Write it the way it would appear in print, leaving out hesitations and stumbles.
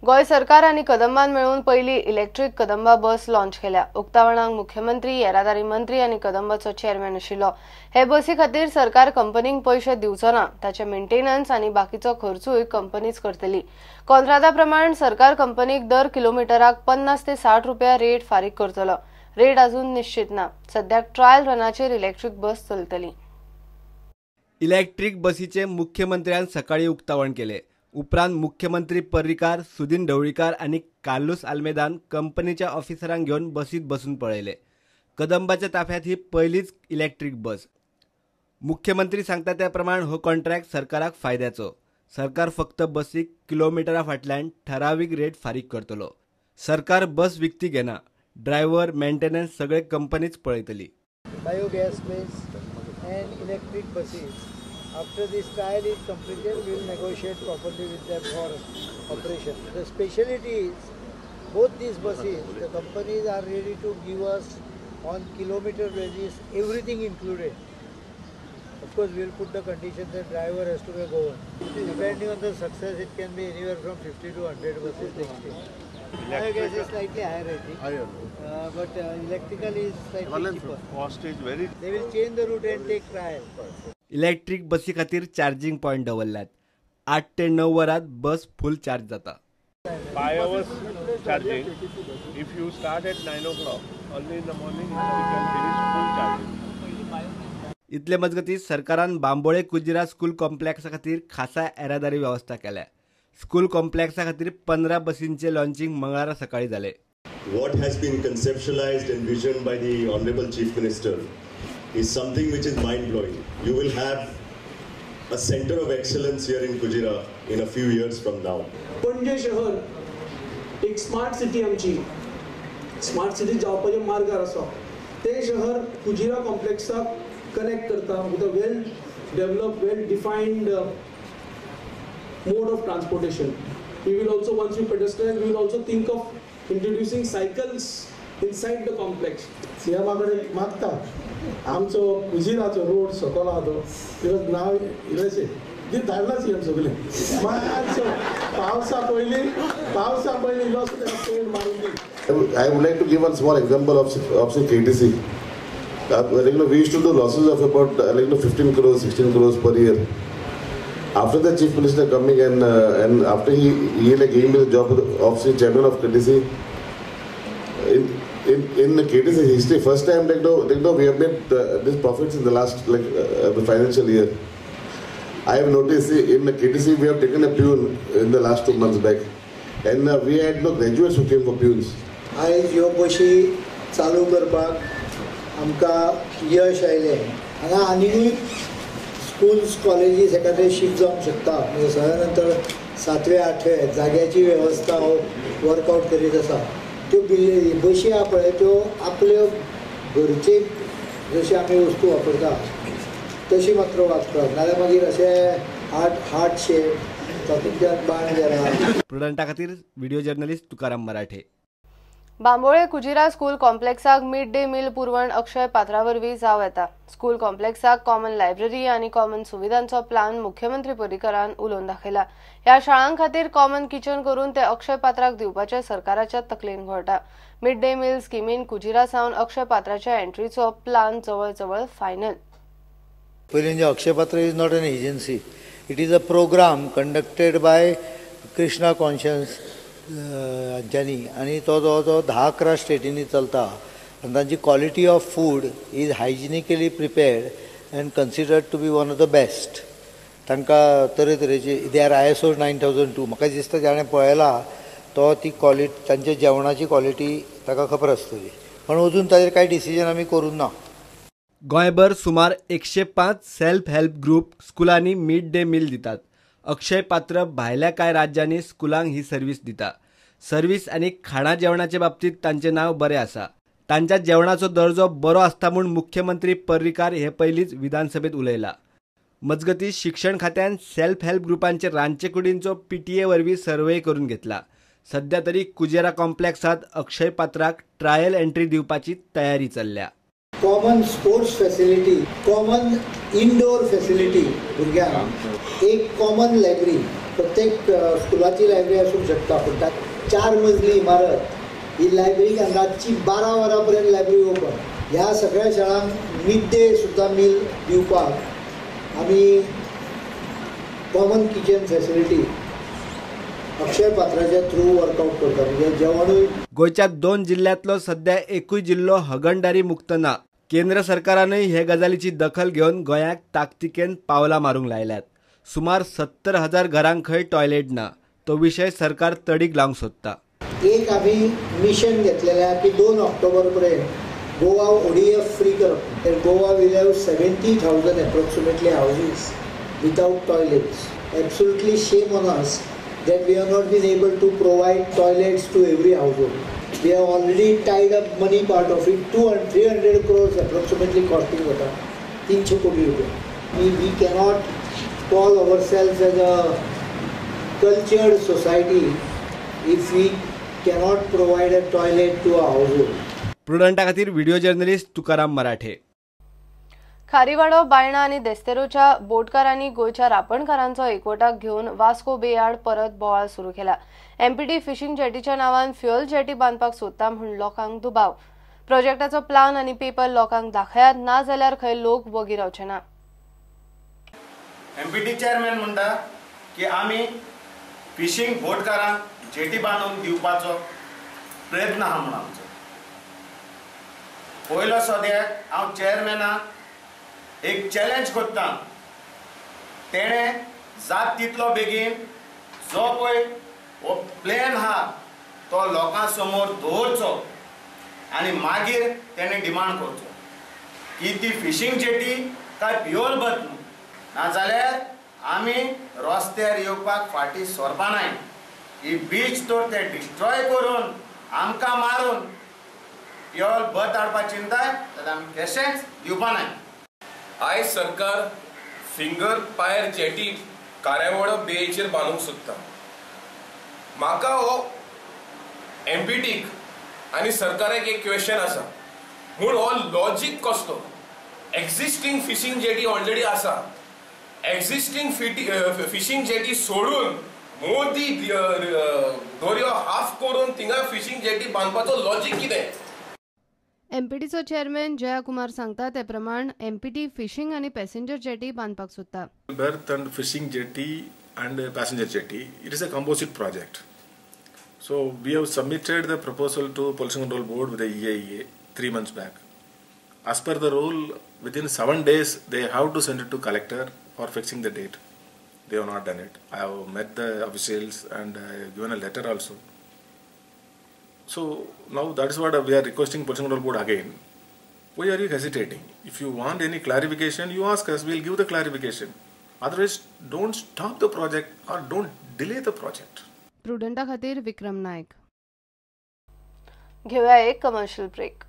गोय सरकार आणि कदंबान मिळून पहिली इलेक्ट्रिक कदंबा बस लॉन्च केल्या। उक्तावणाक मुख्यमंत्री, येरादारी मंत्री आणि कदंबाचो चेअरमॅन आशिल्लो। हे बसी खातीर सरकार कंपनीक पैसे दिवचो ना, ताचे मेंटेनन्स आणि बाकीचो खर्चूय कंपनीच करतली। कॉन्ट्रॅक्टा प्रमाण सरकार कंपनीक दर किलोमीटराक 50 ते 60 रुपया रेट फारीक करतलो। रेट अजून निश्चित ना। सध्याक ट्रायल रनाचेर इलेक्ट्रिक बस चलतली। इलेक्ट्रिक बसीचे मुख्यमंत्र्यान सकाळी उक्तावण केले। उपरांत मुख्यमंत्री पर्रीकार, सुदीन ढवळीकर आणि कार्लोस आल्मेदान कंपनीच्या ऑफिसरांक घेऊन बसीत बसून पळयले। कदंबाच्या ताफ्यात ही पहिलीच इलेक्ट्रिक बस। मुख्यमंत्री सांगता त्या प्रमाण हो कॉन्ट्रॅक्ट सरकाराक फायद्याचो। सरकार फक्त बसीक किलोमीटरा फाटल्यान ठराविक रेट फारीक करतलो। सरकार बस विकती घेना, ड्रायव्हर, मेंटेनन्स सगळे कंपनीच पळयतली। Biogas based and electric buses. After this trial is completed, we will negotiate properly with them for operation. The speciality is both these buses, the companies are ready to give us on kilometer basis everything included. Of course, we will put the condition that driver has to be governed. Depending on the success, it can be anywhere from 50 to 100 buses next year. Biogas is slightly higher rating, but electrical is slightly cheaper. Cost is very. They will change the route and take trial. Electric बसी खातीर charging point दवरल्यात। 8 ते 9 वरात बस फुल charge जाता। 5 hours charging. If you start at 9 o'clock, early in the morning, you can finish full charging. इतले मजगती सरकारान Bambolim Cujira school कॉम्प्लेक्सा खातीर खासा येरादारी व्यवस्था केल्या। स्कूल कॉम्प्लेक्सा खातीर 15 बसींचे लॉन्चिंग मंगळारा सकाळी जाले। What has been conceptualized and visioned by the Honorable Chief Minister is something which is mind-blowing. You will have a center of excellence here in Kujira in a few years from now. पणजे शहर एक smart city आमची smart city जावपाचे मार्गार आसा ते शहर Kujira कॉम्प्लेक्साक connect करता with a well developed, well defined mode of transportation. We will also, once we pedestrian, we will also think of introducing cycles inside the complex. सीएमाकडे मागता आमचो कुजिराचो रोड सकल आहा तो तेजो नाव इलेशे जी धाडला सीएम सगळे मातसो पावसा पयली इलो पेंट मारून दी। I would like to give one small example of say KTC. We used to do losses of about 15 crores, 16 crores per year. After the Chief Minister coming and after he gave me the job of the chairman of KTC, in the KTC history, first time we have made these profits in the last the financial year. I have noticed in the KTC we have taken a peon in the last 2 months back, and we had no graduates who came for peons. आयज ह्यो बशी चालू करपाक आमकां यश आयलें। हांगा आनीकूय schools, colleges एखादे शिफ्ट जावंक शकता। म्हणजे सगळ्या 7वे 8वे जाग्याची वेवस्था वर्कआउट करीत आसा। त्यो बशी आहा पळय त्यो आपल्यो घरची जशी आमी वस्तू वापरता तशी मात्र वापरतात, नाल्यार मागीर अशें हार्ट शेप तातूंतल्यान बाण जाता। प्रुडंटा खातीर video journalist Tukaram Marathe. Bambolim Cujira school कॉम्प्लेक्साक मिड डे मील पुरवण अक्षय पात्रावरवीं जाव येता। स्कूल कॉम्प्लेक्साक कॉमन लायब्ररी आणि कॉमन सुविधांचो प्लान मुख्यमंत्री पर्रीकारान उलोवन दाखयला। ह्या शाळां खातीर कॉमन किचन करून ते अक्षय पात्राक दिवपाचे सरकाराच्या तकलेन घोळटा। मिड डे मील स्किमीन कुजिरा सावन अक्षय पात्राच्या एंट्रीचो प्लान जवळ फायनल। पयलीं Akshaya Patra is not an agency, it is a program conducted by Krishna conscience ज्यांनी आणि तो 10-11 स्टेटींनी चलता आणि तांची quality of food is hygienically prepared and considered to be one of the best. तांकां तरेतरेचे दे आर ISO 9002। म्हाका दिसता जाणें पळयला तो ती क्वॉलिटी तांच्या जेवणाची क्वॉलिटी ताका खबर आसतली, पण अजून ताजेर कांय डिसिजन आमी करूं ना। गोंयभर सुमार 105 सेल्फ हेल्प ग्रुप स्कुलांनी मिड डे मील दितात। अक्षय पात्र भायल्या कांय राज्यांनी स्कुलांक ही सर्व्हिस दिता। सर्व्हिस आणि खाणा जेवणाच्या बाबतीत तांचे नाव बरें आसा। तांच्या जेवणाचो दर्जो बरो आसता म्हूण मुख्यमंत्री पर्रीकार हे पयलींच विधानसभेत उलयला। मजगती शिक्षण खात्यान सेल्फ हेल्प ग्रुपांचे रांदचे कुडींचो PTA वरवीं सर्वे करून घेतला। सध्या तरी कुजेरा कॉम्प्लेक्सात अक्षय पात्राक ट्रायल एंट्री दिवपाची तयारी चल्ल्या। Common sports facility, common indoor facility भुरग्यांक, एक कॉमन लायब्ररी प्रत्येक स्कुलाची लायब्ररी आसूंक शकता, पूण 4 मजली इमारत ही लायब्ररी रातची 12 वरांपर्यंत लायब्ररी ओपन. ह्या सगळ्या शाळांक मिड डे सुद्दां मील दिवपाक आमी कॉमन किचन फॅसिलिटी अक्षय पात्राच्या थ्रू वर्कआउट करता. म्हणजे जेवणूय गोंयच्या 2 जिल्ह्यांतलो सध्या एकूय जिल्लो हगणदारी मुक्त ना. केंद्र सरकारानय हे गजालीची दखल घेवन गोंयाक ताकतिकेन पावलां मारूंक लायल्यात. सुमार 70,000 घरांखय टॉयलेट ना. तो विशय सरकार तडीक लावंक सोदता. एक आमी मिशन घेतलेलें की 2 ऑक्टोबर पर्यंत गोवा ODF फ्री करप. Goa will have 70,000 approximately houses without toilets. Absolutely shame on us that we have not been able to provide toilets to every household. We have already tied up money part of it, 300 crores approximately costing होता 300 कोटी रुपये. We cannot call ourselves as a cultured society if we cannot provide a toilet to a household. प्रुडंटा खातीर video journalist Tukaram मराठे. खारीवाडो, बायणा आणि देस्तेरोच्या बोटकारांनी गोयच्या रापणकारांचो एकवटाक घेऊन वास्को बे yard परत बोवाळ सुरू केला. MPT फिशिंग जेटीच्या नावान फ्युअल जेटी बांदपाक सोदता म्हूण लोकांक दुबाव. प्रोजेक्टाचो प्लान आनी पेपर लोकांक दाखयात, ना जाल्यार खंय लोक वगी रावचे ना. MPT चेअरमॅन म्हणटा की आमी फिशिंग बोटकारांक जेटी बांदून दिवपाचो प्रयत्न आहा म्हणून आमचो. पयलो सद्याक हांव चेअरमॅनाक एक चॅलेंज करता. तेणे जात तितलो बेगीन जो पळय हो प्लॅन आहा तो लोकां समोर दवरचो आनी मागीर तेणे डिमांड करचो की ती फिशिंग जेटी काय प्युअर बत न्हू. नाजाल्यार आमी रस्त्यार येवपाक फाटीं सरपा नाय. ही बीच तर ते डिस्ट्रॉय करून आमकां मारून प्युअर बत हाडपाची चिंताय जाल्यार आमी केशेंच दिवपा नाय. आयज सरकार फिंगर पायर जेटी कार्यावळ बेचेर बांदूंक सोदता. म्हाका हो MPTक आनी सरकाराक एक क्वेश्चन आसा म्हूण हो लॉजीक कसलो. एक्झिस्टींग फिशिंग जेटी ऑलरेडी आसा. एक्झिस्टींग फिशिंग जेटी सोडून मोदी दर्यो हाफ करून थिंगा फिशिंग जेटी बांदपाचो लॉजीक कितें. MPTचो चेअरमॅन जया कुमार सांगता ते प्रमाण MPT फिशिंग आणि पॅसेंजर जेटी बांदपाक सोदता. Berth and fishing jetty and passenger jetty, it is a composite project. So we have submitted the proposal to Pollution Control Board with the EIA 3 months back. As per the rule, within 7 days they have to send it to collector for fixing the date. They have not done it. I have met the officials and I have given a letter also. So now that is what we are requesting Pollution Control Board again. Why are you hesitating? If you want any clarification, you ask us, we'll give the clarification. Otherwise, don't stop the project or don't delay the project. प्रुडंटा खातीर विक्रम नायक. घेऊया एक commercial break.